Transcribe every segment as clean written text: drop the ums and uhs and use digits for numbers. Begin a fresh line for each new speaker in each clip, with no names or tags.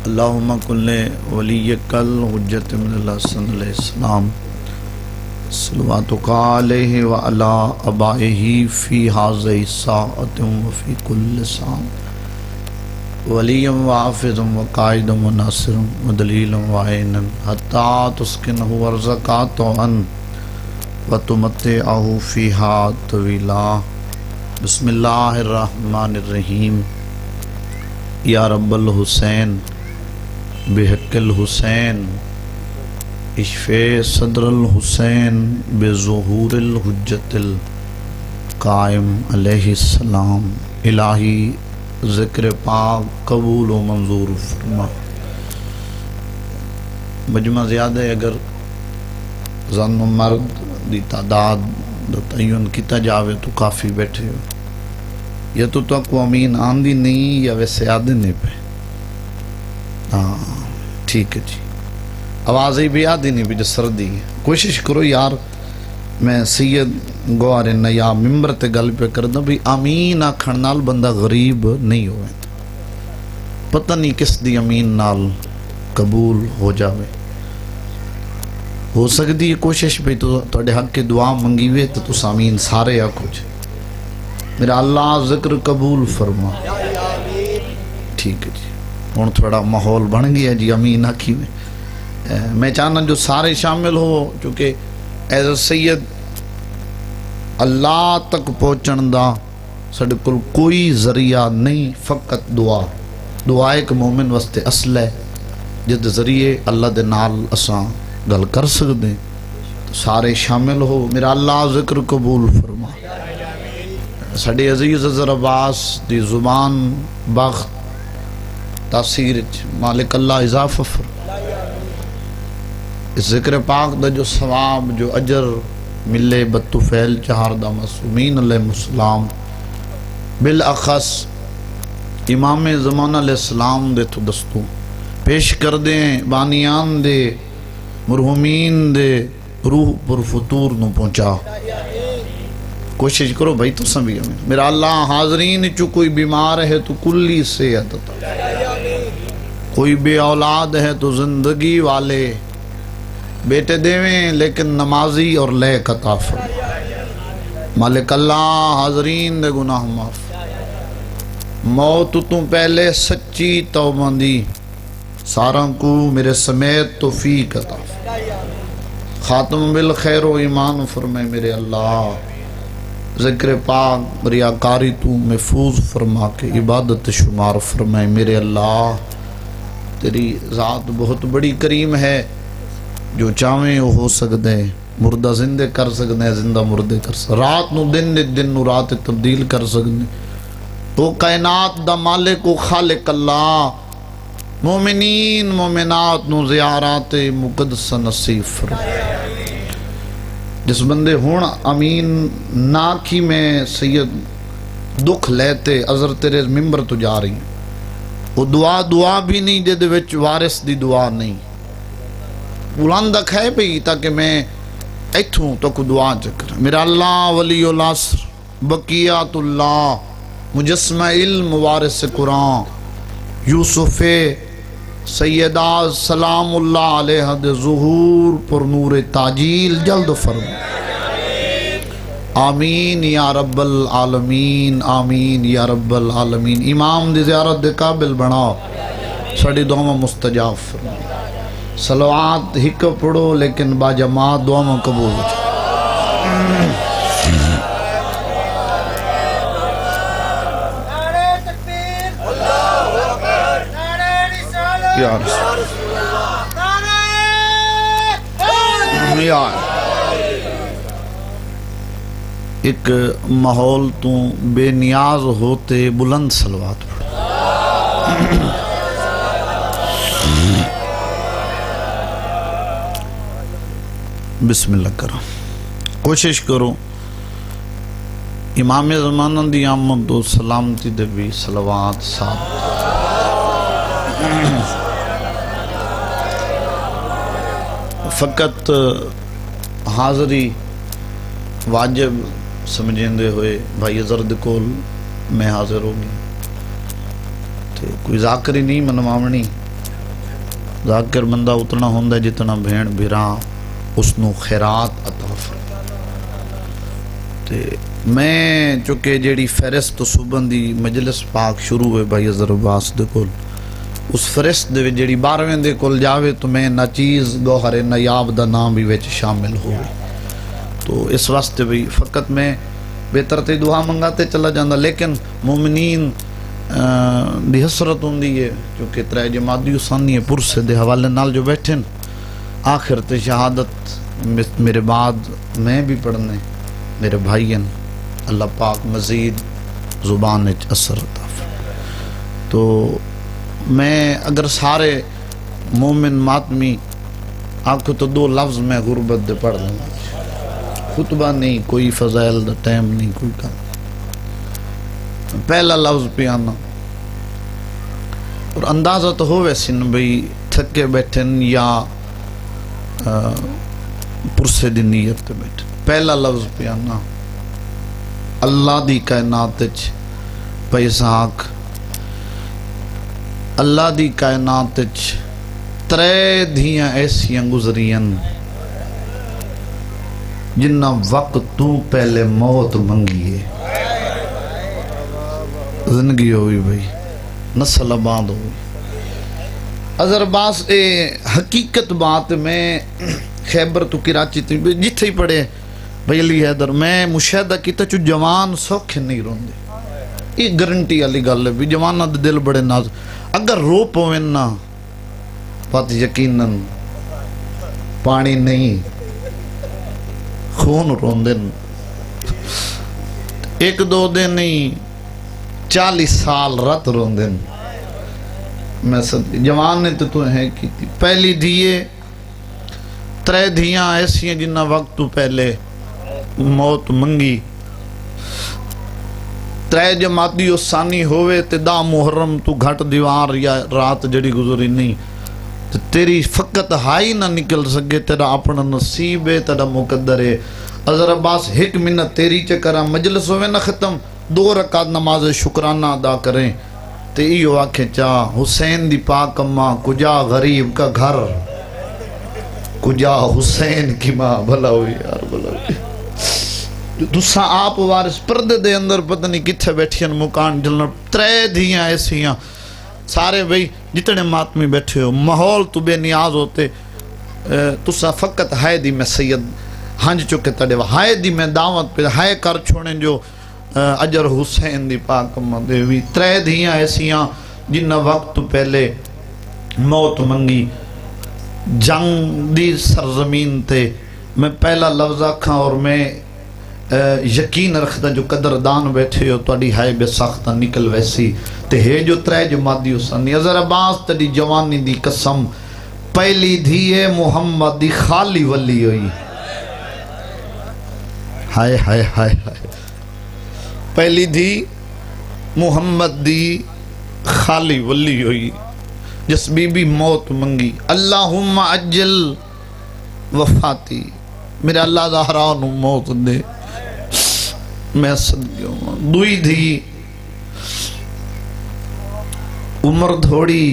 اللہم کل ولیک الحجت من الحسن علیہ السلام صلواتک علیہ وعلی آبائہ فی ھذہ الساعۃ وفی کل ساعۃ ولیا وحافظا وقائدا وناصرا ودلیلا وعینا حتی تسکنہ ارضک طوعا وتمتعہ فیہا طویلا۔ بسم اللہ الرحمن الرحیم۔ یا رب الحسین بحق الحسین اشفِ صدر الحسین بظہور الحجت القائم علیہ السلام۔ الہی ذکر پاک قبول و منظور فرما۔ مجمع زیادہ ہے، اگر زن و مرد دی تعداد دا تعین کیتا جاوے تو کافی بیٹھے ہو، یا تو کو امین آندی نہیں یا ویسے آدھے نہیں پہ۔ ہاں ٹھیک ہے جی، آوازیں بھی آدھی نہیں بھی جو سردی ہے۔ کوشش کرو یار، میں سید گوار نیا ممبر تے گل پہ کرنا بھی امین آکھن نال بندہ غریب نہیں ہوئے، پتہ نہیں کس دی امین نال قبول ہو جاوے۔ ہو سکتی ہے کوشش بھی تو تھوڑے حق کے دعا منگی ہوئے تو تس امین سارے آکھو جی، میرا اللہ ذکر قبول فرما۔ ٹھیک ہے جی، ہوں تھوڑا ماحول بن گیا جی، امین آکھی میں میں چاہنا جو سارے شامل ہو، چونکہ ایز اے سید اللہ تک پہنچن دا ساڈے کول کوئی ذریعہ نہیں، فقط دعا۔ دعا ایک مومن واسطے اصل ہے جس دے ذریعے اللہ دے نال اساں گل کر سکتے ہیں۔ تو سارے شامل ہو، میرا اللہ ذکر قبول فرما۔ ساڈے عزیز اظہر عباس دی زبان بخت تاثیر مالک اللہ اضافہ فرما۔ اس ذکر پاک دا جو ثواب جو اجر ملے بطفیل چہار دا معصومین علیہ السلام، بالاخص امام زمانہ علیہ السلام دے تو دستوں پیش کر دیں، بانیان دے مرحومین دے روح پر فطور نو پہنچا۔ کوشش کرو بھائی تو سمجھ ہمیں، میرا اللہ حاضرین چو کوئی بیمار ہے تو کلی صحت عطا، کوئی بے اولاد ہے تو زندگی والے بیٹے دیویں لیکن نمازی اور لیک عطا فرما۔ مالک اللہ حاضرین دے گناہ معاف، موت تو پہلے سچی توبہ دی ساراں کو میرے سمیت توفیق عطا فرما۔ خاتم بالخیر و ایمان فرمائے میرے اللہ، ذکر پاک ریاکاری تو محفوظ فرما کے عبادت شمار فرمائے میرے اللہ۔ تیری ذات بہت بڑی کریم ہے، جو چاہیں وہ ہو سکتے ہیں، مردہ زندے کر سکتے ہیں، زندہ مردے کر سکتے ہیں، رات نو دن دن نو رات تبدیل کر سکتے ہیں۔ تو کائنات دا مالک و خالق اللہ، مومنین مومنات نو زیارات مقدس نصیب فرمائے۔ جس بندے ہون امین نہ کی میں سید دکھ لیتے ازر تیرے ممبر تو جا رہی ہیں، وہ دعا بھی نہیں جے دے وچ وارث دی دعا نہیں، بلند ہے پئی تاکہ میں ایتھوں تو کو دعا چکر۔ میرا اللہ ولی العصر بقیات اللہ مجسمہ علم وارث قرآن یوسف سیدہ سلام اللہ علیہ دے ظہور پر نور تاجیل جلد فرما۔ آمین یا رب العالمین، آمین یا رب العالمین۔ امام دی زیارت دے قابل بناؤ، ساڑی دعا مستجاب فرما۔ صلوات ہک پڑھو لیکن با جماعت دعا قبول ہو جائے۔ یا رسول اللہ، ایک ماحول تو بے نیاز ہوتے بلند صلوات پڑھو۔ بسم اللہ کرو، کوشش کرو امام زمانہ دی آمد و سلامتی دے بھی صلوات ساتھ۔ فقط حاضری واجب سمجھیں دے ہوئے بھائی زرد کول میں حاضر ہو گئی، کوئی ذاکری نہیں منواونی، ذاکر بندہ اتنا ہوندا جتنا بھین بھرا اس نو خیرات عطا فرما۔ تے میں چونکہ جیڑی فہرست صبح دی مجلس پاک شروع ہوئے بھائی اظہر عباس دے کول، اس فہرست دے جیڑی 12ویں دے کول جاوے تو میں ناچیز گوہر نیاب دا نام بھی وچ شامل ہوئے، تو اس واسطے بھی فقط میں بہتر تے دعا منگاتے چلا جاندہ، لیکن مومنین دی حسرت ہوندی ہے کیونکہ ترے جمادی ثانی پرسے دے حوالے نال جو بیٹھن آخر تے شہادت میرے بعد میں بھی پڑھنے میرے بھائین، اللہ پاک مزید زبان اچ اثر عطا فرمائے۔ تو میں اگر سارے مومن ماتمی آنکھو تو 2 لفظ میں غربت دے پڑھ لوں، خطبہ نہیں، کوئی فضائل دا ٹائم نہیں، کوئی کام۔ پہلا لفظ پیانا اور اندازہ تو ہو ویسے نا بھئی تھکے بیٹھن یا پرسے دی نیت تے بیٹھن۔ پہلا لفظ پیانا اللہ دی کائنات وچ پیساک، اللہ دی کائنات وچ 3 دھیاں ایسیاں گزرین جنہ وقت تو پہلے موت منگیے، زندگی ہوئی بھئی، نسل آباد ہوئی۔ اظہر عباس اے حقیقت بات میں خیبر تو کراچی تھی جتھے ہی پڑھے بھئی علی حیدر، میں مشاہدہ کیتا چو جوان سوکھے نہیں روندے، یہ گارنٹی والی گل ہے بھی جوانہ دے دل بڑے ناز، اگر رو پویں نا بات یقیناً پانی نہیں خون روندن، 1-2 دن نہیں 40 سال رات روندن۔ میں جوان نے تو ہے کی تھی پہلی دھیے 3 دھیاں ایسی ہیں جنہ وقت تو پہلے موت منگی، 3 جمادی ثانی ہوئے تے 10 محرم تو گھٹ دیوار یا رات جڑی گزری نہیں، تیری فقط ہائی نہ نکل سکے، تیرا اپنا نصیب ہے، تیرا مقدر ہے۔ اظہر عباس 1 منٹ تیری چکرہ مجلس ہوئے نہ ختم، 2 رکعت نماز شکرانہ ادا کریں تے ایو آکھیں چاہ حسین دی پاک اماں کجا غریب کا گھر، کجا حسین کی ماں، بھلا ہوئی یار بھلا ہوئی۔ دوسرا آپ وارث پردے دے اندر پتہ نہیں کتھے بیٹھیں مکان جلنا، 3 دھیاں ایسیاں سارے بھئی جتنے ماتمی بیٹھے ہو ماحول تو بے نیاز ہوتے، تسا فقط ہائے دی میں سید ہنج چکے تڑے ہائے دی میں دعوت پہ ہائے کر چھوڑیں جو اجر حسین دی پاک اماں دے ہوئی۔ 3 دھیاں ایسیاں جنہ وقت پہلے موت منگی، جنگ دی سرزمین تے میں پہلا لفظ آکھاں اور میں یقین رکھتا جو قدردان بیٹھے ہو تواڈی ہائے بے سختہ نکل ویسی تے ہے جو 3 جمادی حسنی۔ اظہر عباس تیری جوانی دی قسم پہلی دھیے محمد دی خالی ولی ہوئی، ہائے ہائے ہائے ہائے، پہلی دھی محمد دی خالی ولی ہوئی جس بی بی موت منگی، اللہم اجل وفاتی، میرے اللہ زہران موت دے میں صدقیوں ہوں۔ 2 دھی عمر دھوڑی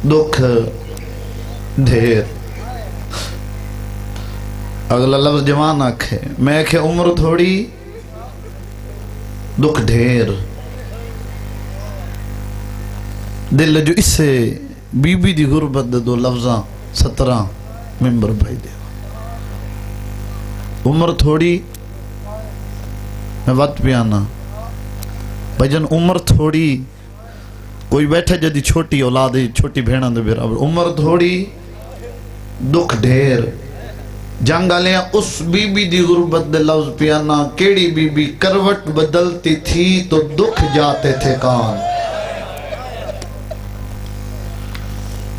دکھ ڈھیر، اگلا لفظ جوان آکھے میں کہ عمر تھوڑی دکھ ڈھیر، دل جو اس سے بی بی دی غربت دے 2 لفظاں 17 ممبر بھائی دے، عمر تھوڑی میں وقت پیانا بھجن، عمر تھوڑی کوئی بیٹھے جدی چھوٹی اولادی چھوٹی بھیڑاں دے برابر، عمر تھوڑی دکھ ڈھیر، جنگ آلیاں اس بی بی دی غربت دے لفظ پیانا، کیڑی بی بی کروٹ بدلتی تھی تو دکھ جاتے تھے کان،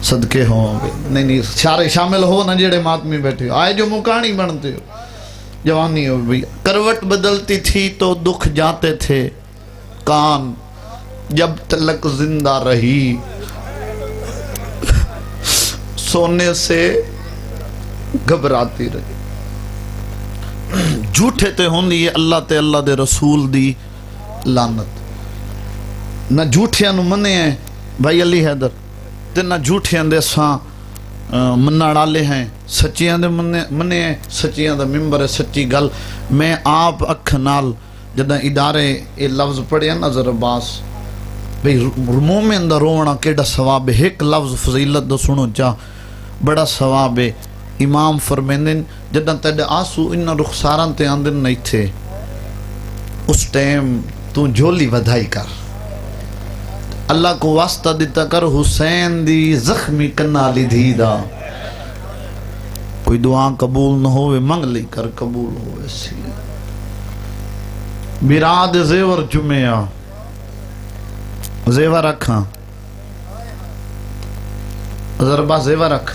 صدقے ہوں گے نہیں سارے شامل ہو نہ جڑے ماتمی بیٹھے ہو، آئے جو مکانی بنتے ہو، جوانی ہو بھی کروٹ بدلتی تھی تو دکھ جاتے تھے کان، جب تلک زندہ رہی سونے سے گھبراتی رہی، جھوٹے تے ہوندی ہے اللہ تے اللہ دے رسول دی لعنت، نہ جھوٹیاں نو منے ہیں بھائی علی حیدر تینا جھوٹیاں دے ساں منع والے ہیں، سچیاں دے منے ہیں، سچیاں دا ممبر ہے، سچی گل میں آپ اکھ نال جدہ ادارے یہ لفظ پڑھے نا ذرا باس بھئی مومن دا رونا کیڑا ثواب ہے، ایک لفظ فضیلت دا سنو چاہ بڑا ثواب ہے۔ امام فرمیندن جدہ تیڑے آسو انہا رخساران تے آندن نہیں تھے، اس ٹائم تو جھولی ودھائی کر، اللہ کو واسطہ دیتا کر حسین دی زخمی کنالی دھی دا، کوئی دعا قبول نہ ہوئے منگ لی کر قبول ہوئے سی۔ براد زیور جمعہ زیور رکھاں ضربہ زیور رکھ،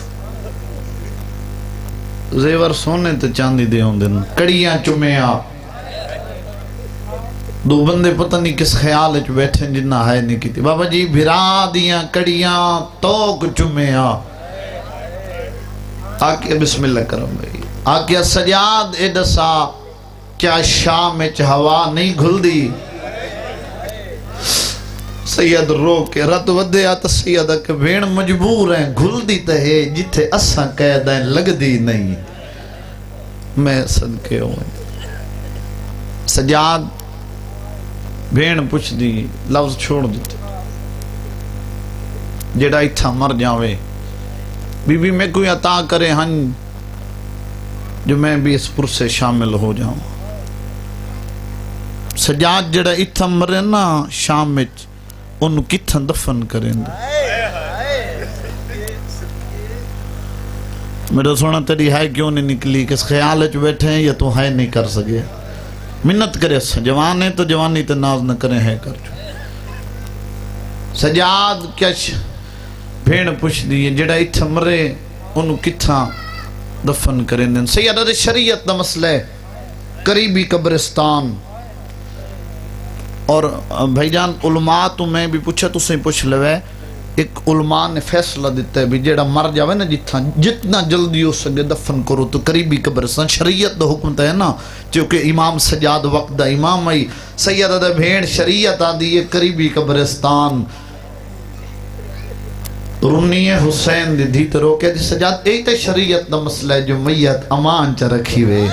زیور سونے تے چاندی دے ہوں دن، کڑیاں چمعہ دو بندے پتہ نہیں کس خیال اچ بیٹھیں جنہ ہے نہیں کی تھی، بابا جی برادیاں کڑیاں توک چمعہ آکے بسم اللہ کرم بھئی آکے سجاد ایڈسا کیا شام اچ ہوا نہیں گھل دی، سید رو کے رت ودے آتا سیدہ کہ بین مجبور ہیں گھل دی تہے جتھے اساں قیدیں لگ دی نہیں، میں صدقے ہوئے سجاد بین پوچھ دی لفظ چھوڑ دیتے جڑا اتھا مر جاوے بی بی میں کوئی عطا کرے ہن جو میں بھی اس پر سے شامل ہو جاؤں۔ سجاد جڑا اتھا مرے نا شام میں انہوں کتھا دفن کریں دے، میرا سونا تیری ہے کیوں نہیں نکلی، کس خیال اچ بیٹھے ہیں یا تو ہے نہیں کر سکے، منت کرے جوان ہے تو جوانی تے ناز نہ کریں ہے کر جو سجاد کیا بھین پوچھ دیئے جڑا اتھا مرے انہوں کتھا دفن کریں دیں۔ سیدہ شریعت دا مسئلہ ہے قریبی قبرستان، اور بھائی جان علماء تو میں بھی پوچھا تو سے پوچھ لوے، ایک علماء نے فیصلہ دیتا ہے بھی جیڑا مر جاوے نا جتنا جلدی ہو سکے دفن کرو تو قریبی قبرستان، شریعت دا حکم ہے نا، چونکہ امام سجاد وقت دا امام آئی سیدہ دا بھین شریعت آدھی ہے قریبی قبرستان، رونی حسین دی دھی تو روکے جی سجاد ایک تے شریعت دا مسئلہ ہے جو میت امان چا رکھی وے،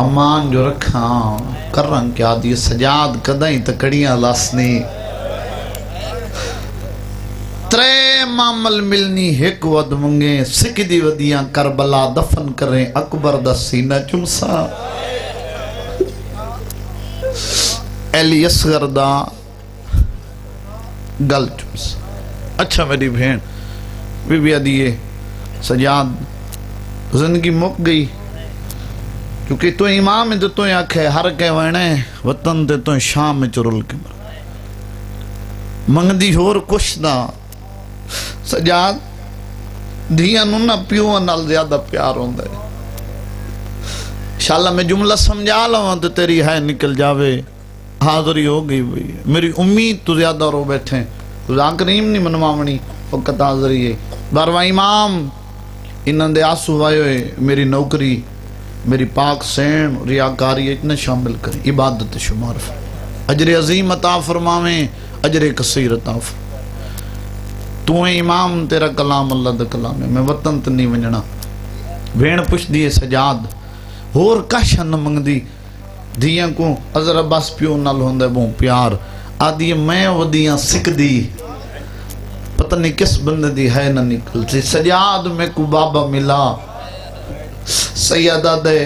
امان جو رکھاں کرن کیا دی سجاد کدائیں تکڑیاں لاسنی، ترے معمل ملنی ایک ود منگیں سکھ دی ودیاں کربلا دفن کریں اکبر دا سینہ چمسا، علی اصغر دا گل چمسا۔ اچھا میری بہن بی بی آدھیے سجاد زندگی مک گئی کیونکہ تو امام ہے تو تو آنکھے ہر کے وینے وطن تے تو شام میں چرل کے مر منگدی ہور کچھ دا سجاد دھیاں نونا پیو نال زیادہ پیار ہوندے، انشاءاللہ میں جملہ سمجھا لوں تو تیری ہے نکل جاوے، حاضری ہو گئی بھئی میری امید تو زیادہ رو بیٹھیں تو کریم نہیں منوامنی وقت حاضری ہے۔ بارواں امام انہاں دے آسو وائے میری نوکری میری پاک سین ریاکاری اتنا شامل کریں، عبادت شمار اجر عظیم عطا فرماویں، اجر کثیر عطا فرماویں، تو امام تیرا کلام اللہ دا کلام ہے، میں وطن تے نہیں ونجنا۔ بھین پوچھ دیئے سجاد ہور کاشا نہ منگ دی دھیاں کو ازر عباس پیو نال ہوندے بہن پیار آدھی میں ودیاں سکھ دی پتہ نہیں کس بندے دی ہے نہ نکلتی، سجاد میں کو بابا ملا سیدہ دے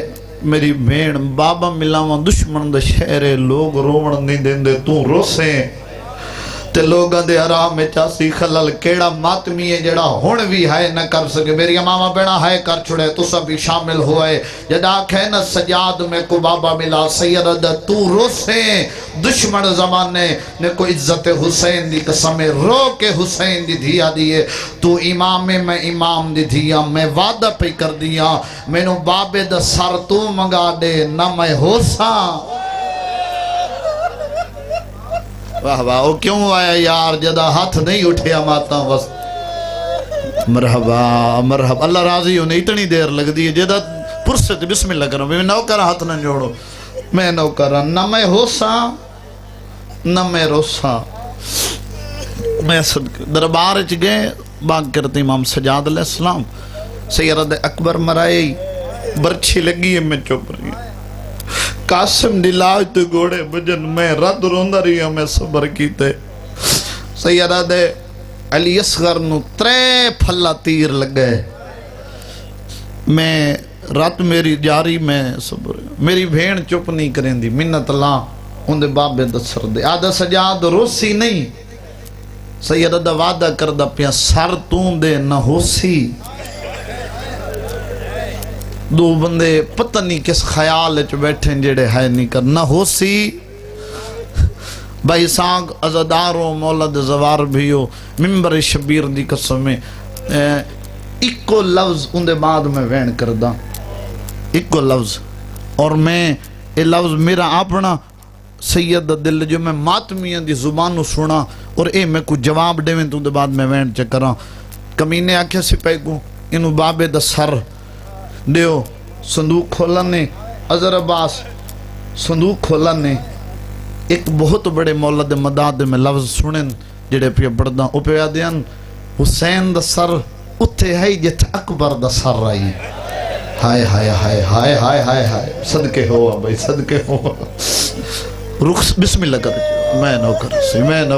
میری بھین بابا ملاواں دشمن دے شہرے لوگ رومن نہیں دیں دے تو روسیں تے لوگاں دے حرام میں چاسی خلل کیڑا ماتمی ہے جڑا ہون بھی ہے نہ کر سکے، میری امامہ بیڑا ہے کر چھڑے تو سب بھی شامل ہوئے جدا کہے نا سجاد میں کو بابا ملا سیدہ دے تو روسیں دشمن زمانے نے کو عزت حسین دی قسم رو کے حسین دی دھیا دیئے تو امام میں امام دی دھیا میں وعدہ پہ کر دیا میں نو بابے دا سر تو منگا دے نہ میں ہوساں۔ واہ واہ وہ کیوں آیا یار جدا ہاتھ نہیں اٹھیا ماتا بس مرحبا مرحبا اللہ راضی ہونے اتنی دیر لگ دی جدا پرسے تے بسم اللہ کروں میں نوکر ہاتھ نہ جوڑو میں نوکر نہ میں ہوساں نہ میں روسا میں صدقے دربار چ گئے باغ کرتے امام سجاد علیہ السلام سید اکبر مرائے برچھی لگی ہے میں چپ رہی ہوں قاسم دلاج تو گھوڑے بجن میں رد روندہ رہی ہوں میں صبر کیتے سید علی اصغر نو 3 پھلا تیر لگے میں رات میری جاری میں صبر میری بھین چپ نہیں کریں دی منت اللہ ان دے بابے دسر دے آدھا سجاد روسی نہیں سیدہ وعدہ کردہ پیا سر تون دے نہ ہوسی دو بندے پتہ نہیں کس خیال اچ بیٹھیں جڑے ہے نہیں کر نہ ہوسی بھائی سانگ ازاداروں مولد زوار بھیو ممبر شبیر دی قسمیں ایکو لفظ ان دے بعد میں وین کردہ ایکو لفظ اور میں یہ لفظ میرا اپنا سید دل جو میں ماتمیاں دی زبانوں سنا اور اے میں کو جواب دے تو دے بعد میں وین چکراں کمینے آکھے سی پہ کو انہوں بابے دا سر دیو صندوق کھولنے عذر عباس صندوق کھولنے ایک بہت بڑے مولد مداد میں لفظ سنن جڑے پہ بڑھداں او پہ آدھیاں حسین دا سر اتھے ہے جت اکبر دا سر رہی ہائے ہائے ہائے ہائے ہائے ہائے ہائے صدقے ہوا بھائی صدقے ہوا رخ بسم اللہ کر میں نو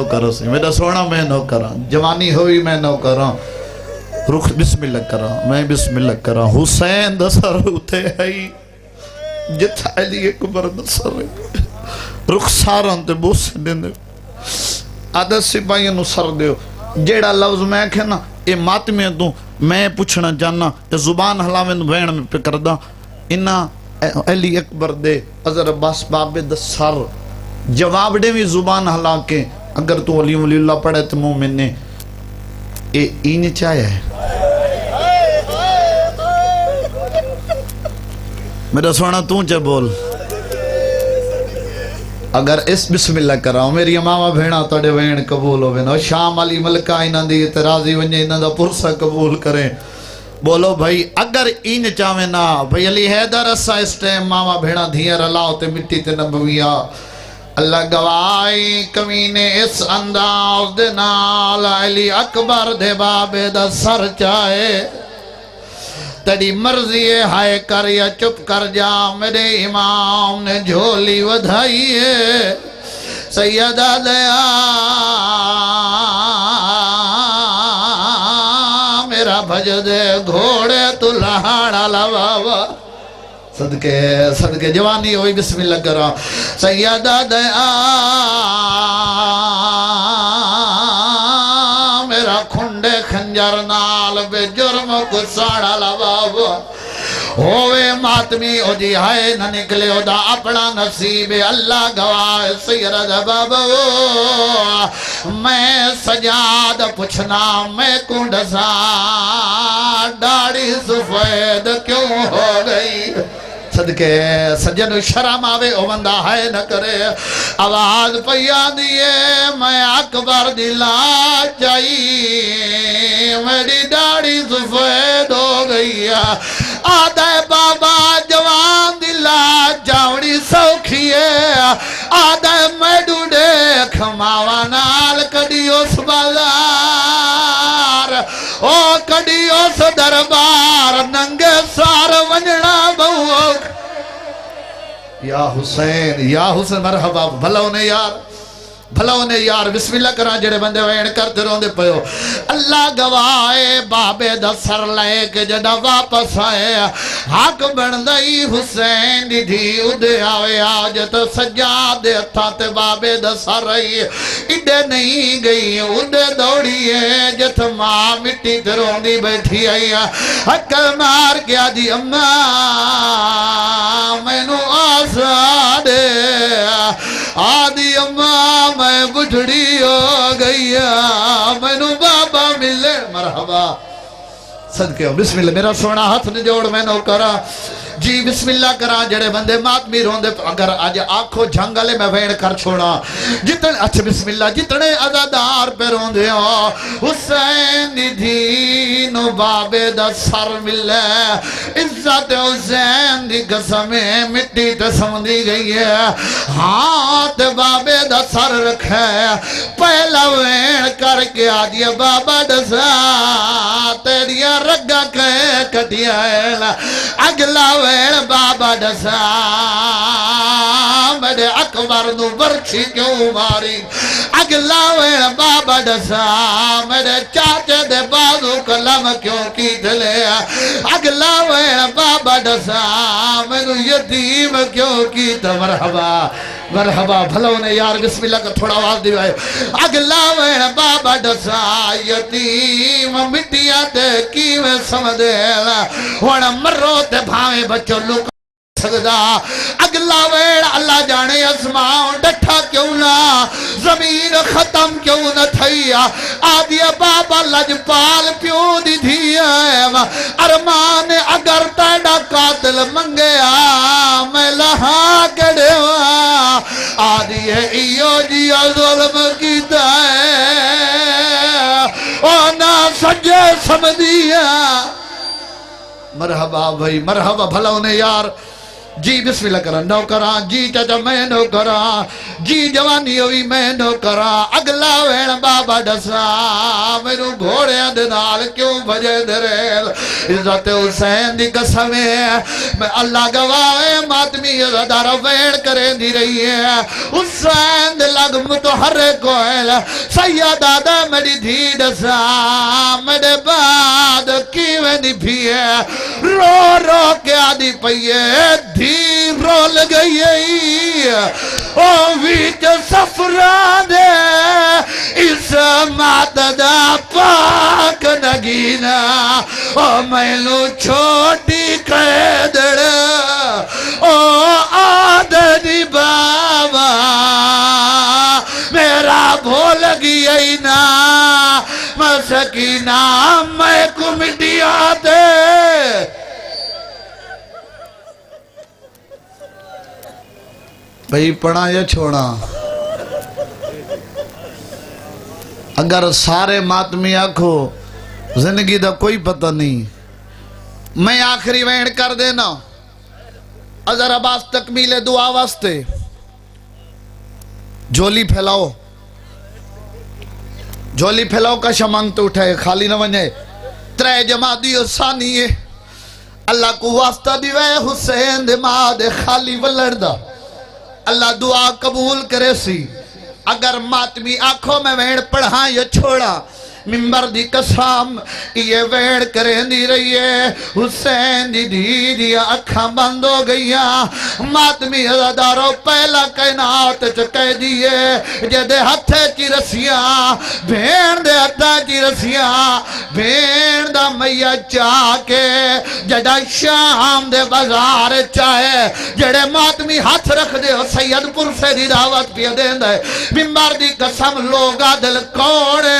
کرو سی میرا سونا میں نو کرا جوانی ہوئی میں نو کرا رخ بسم اللہ کرا میں بسم اللہ کرا حسین دا سر اتے ہے جت علی اکبر دا سر رخ ساران تے بوس دیں دے عادت سپاہی نو سر دیو جیڑا لفظ میں کہے نا اے ماتمیاں تو میں پوچھنا جاننا اے زبان حلاویں بین میں پہ کردہ انہا علی اکبر دے عذر عباس بابے دا سر جواب دے بھی زبان حلا کے اگر تو علی اللہ پڑھے تو مومن نے اے اینی چاہے ہے میرا سونا تو چاہ بول اگر اس بسم اللہ کراؤ میری امامہ بھینا توڑے وین قبول ہو بینو شام علی ملکہ انہاں دی اعتراضی ونجے انہاں دا پرسہ قبول کریں بولو بھائی اگر این چاہویں نا بھائی علی حیدر اسا اس ٹیم ماما بھیڑا دھیر اللہ تے مٹی تے نبویہ اللہ گوائی کمینے اس انداز دے نال علی اکبر دے بابے دا سر چاہے تیری مرضی ہائے کر یا چپ کر جا میرے امام نے جھولی ودھائی ہے سیدہ دیا میرا بھج دے گھوڑے تو لہاڑا لواوا صدقے جوانی ہوئی بسم اللہ کرا سیدہ دیا میرا کھنڈے خنجر نال بے جرم کو ساڑا لواوا ہوئے ماتمی او جی ہائے نہ نکلے او دا اپنا نصیب اللہ گواہ سید بابا میں سجاد پوچھنا میں کنڈسا ڈاڑی سفید کیوں ہو گئی صدقے سجن شرم آوے او بندہ ہے نہ کرے آواز پیا دیئے میں اکبر دلا جائی میری ڈاڑی سفید ہو گئی آدھے بابا جوان دلا جاوڑی سوکھیے آدھے میں ڈوڑے کھماوا نال کڑی اس بازار او کڑی اس دربار ننگے سار ونجنا بہوک یا حسین مرحبا بھلا انہیں یار بسم اللہ کران جڑے بندے وین کرتے رہوں دے پہو اللہ گواہے بابے دا سر لے کے جڑا واپس آئے حق بندائی حسین دی دھی اڈے آوے آج تو سجاد دے تھا تے بابے دا سر رہی اڈے نہیں گئی اڈے دوڑی ہے جت ماں مٹی تے روں دی بیٹھی آئی حق مار کیا دی اماں میں نو آسا دے آدھی اماں میں بجھڑی ہو گئی میں نو بابا ملے مرحبا صدقے ہو بسم اللہ میرا سونا ہاتھ نے جوڑ میں نو کرا جی بسم اللہ کرا جڑے بندے ماتمی روندے اگر آج آنکھو جھنگلے میں وین کر چھوڑا جتنے اچھا بسم اللہ جتنے عزادار پہ روندے ہو حسین دین و بابے دا سر ملے عزت حسین دی قسمیں مٹی تے سمندی گئی ہے ہاتھ بابے دا سر رکھے پہلا وین کر کے آدیا بابا دسا تیریا رگا کہے کٹیا ہے اگلا وین بابا دسا میرے اکبر نو برچی کیوں ماری اگلا وین بابا دسا میرے چاچے دے بازو کلم کیوں کی دلے اگلا وین بابا دسا میرے یتیم کیوں کی تو مرحبا مرحبا بھلو نے یار بسم اللہ کا تھوڑا آواز دیو ہے اگلا وین بابا دسا یتیم مٹیا تے کی میں سمدے ہونا مرو تے بھاویں بچوں لوگ سکدا اگلا ویڑ اللہ جانے اسمان ڈٹھا کیوں نہ زمین ختم کیوں نہ تھیا آدیا بابا لجپال پیوں دی دھیا ارمان اگر تیڑا قاتل منگیا میں لہا کڑے ہوا آدیا ایو جیا ظلم کیتا ہے اونا سجے سمدیا مرحبا بھائی مرحبا بھلا انہیں یار جی بسم اللہ کرا نو کرا جی چاچا میں نو کرا جی جوانی ہوئی میں نو کرا اگلا وین بابا ڈسا میرو گھوڑے اندنال کیوں بھجے دریل عزت حسین دی قسمیں میں اللہ گواہ ماتمی عزدار وین کریں دی رہی ہے حسین دی لگ متحرک کوئل سید آدھا میری دھی ڈسا میرے بعد کیویں دی بھی ہے رو رو کے آدھی پئیے دھی رول گئی او ویچ سفران اس ماتدہ پاک نگینا او میلو چھوٹی قیدر او آدھنی بابا میرا بھول گئی نا مسکینہ میں کمٹیا دے بھئی پڑھا یا چھوڑا اگر سارے ماتمی آکھو زندگی دا کوئی پتہ نہیں میں آخری وین کر دینا اذر عباس تکمیل دعا واسطے جھولی پھیلاؤ جھولی پھیلاؤ کا شمانگ تو اٹھائے خالی نہ ونجے ترے جماعتی ثانی ہے اللہ کو واسطہ دیوے حسین دے ماں دے خالی ولردہ اللہ دعا قبول کرے سی اگر ماتمی آنکھوں میں ویڑ پڑھا یا چھوڑا ممبر دی قسم یہ ویڑ کریں دی رہی ہے حسین دی دی دیا اکھاں بند ہو گیا ماتمی عزادارو پہلا کائنات چکے دیئے جدے ہتھے چی رسیاں بھین دے ہتھے چی رسیاں بھین دا میہ چاہ کے جدہ شام دے بازار چاہے جڑے ماتمی ہاتھ رکھ دے ہو سید پور سے دی دعوت پیا دین دے ممبر دی قسم لوگا دل کوڑے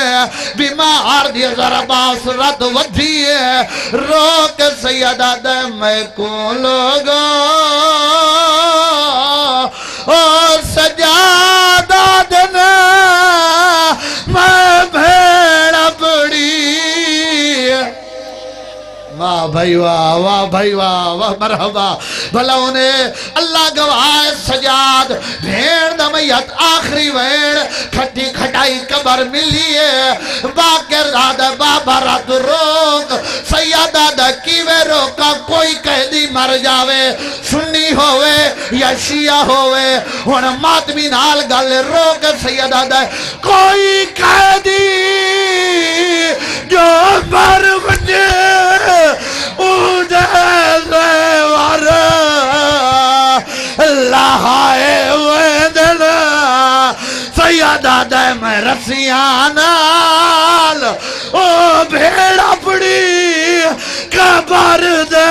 بیمار دی ذر عباس رد ودھی ہے روک سیدہ دے میں کو لوگا اور سجادہ دنا میں بھیڑ پڑی واہ بھائی واہ بھائی واہ مرحبا بھلا انہیں اللہ گواہ سجاد بھیڑ دمیت آخری ویڑ کھٹی کھٹائی قبر ملی ہے باقر دادا بابا رات روک سیدہ دا کیوے روکا کوئی قیدی مر جاوے سنی ہوئے یا شیعہ ہوئے انہیں ماتمی نال گل روک سیدہ دا کوئی قیدی جو مر بجے لہائے ہوئے دل سیدہ دے میں رسیاں نال او بھیڑ اپڑی قبر دے